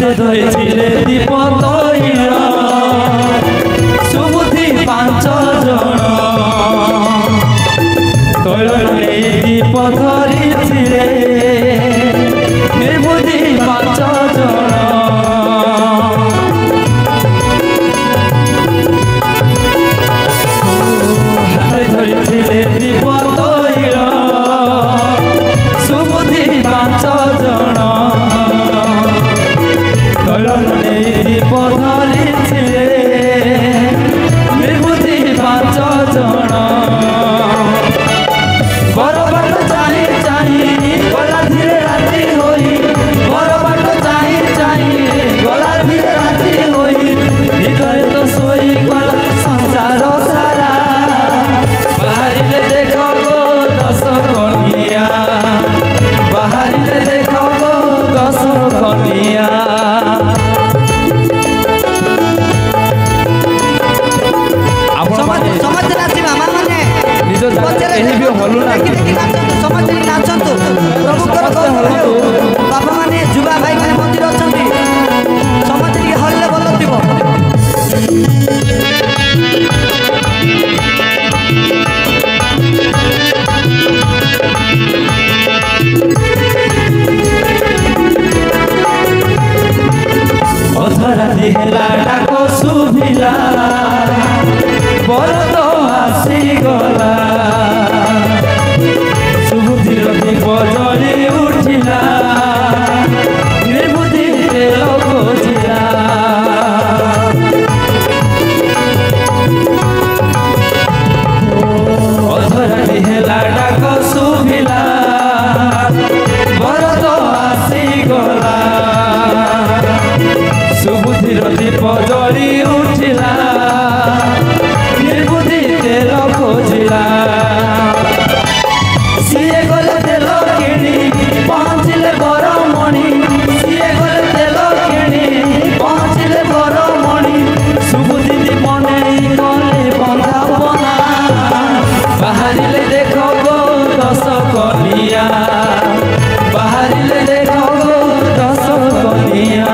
हाथे धरिथिले दीप तैल सुबुद्धि पांच जन तैल नहीं दीप धरिथिले निर्बुद्धि पांच जन हाथे धरिथिले दीप तैल सुबुद्धि पांच जन तैल नहीं दीप धरिथिले निर्बुद्धि पांच जन बरबाट चाही चाही गला धीरे राति होई बरबाट चाही चाही गला धीरे राति होई हृदय तो सोई गला संसार सारा बाहरिले देखो गो दस कनिया बाहरिले देखो गो दस कनिया बाबा माने जुवा भाई माने मंदिर अछंती समझ के हल्ले बोल दिबो अधराती हेला डाको सुभिला बरत आसी गला सुबुद्धिर दीप जली उठिला निर्बुद्धि तेल खोजिला अधराती हेला डाक सुभिला बरत आसी गला सुबुद्धिर दीप जली उठिला निर्बुद्धि तेल खोजिला सीए गले तेल किणी पहुँचले बर मणि सीए गले तेल किणी पहुँचले बर मणि सुबुद्धि दीप नहीं गले बंधापना बाहरिले देख गो दस कनिया बाहरिले देख गो दस कनिया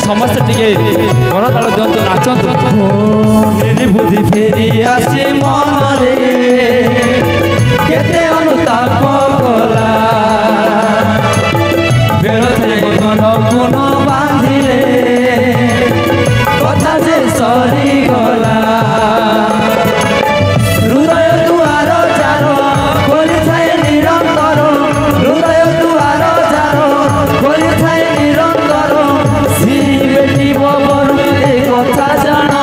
समस्त टिके करताल दिंतु नाचतु निर्बुद्धि फेरी आसी मन रे केते अनुताप कला बेल बंधन गुण बांधिले कथा जे सरी गला हृदय दुआर जार खोली थाए निरंतर हृदय दुआर जार खोली थाए निरंतर बेटी बबर कथा जान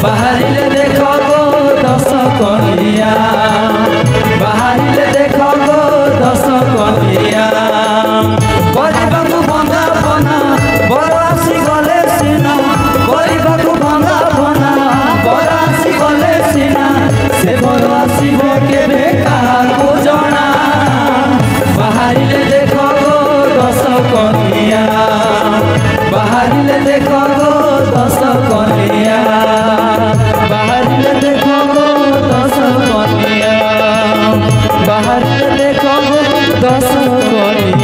बाहरिले देख गो दस कनिया बाहरिले देख गो दस कनिया परिबाकु बंधा बना बरासी गले सीना परिबाकु बंधा बना बरासी गले सीना से बरासी केबे काहाकु जना बाहरिले देख गो दस कनिया बाहरिले देख गो दस कनिया बाहरिले देख गो दस कनिया बाहरिले देख गो दस कनिया।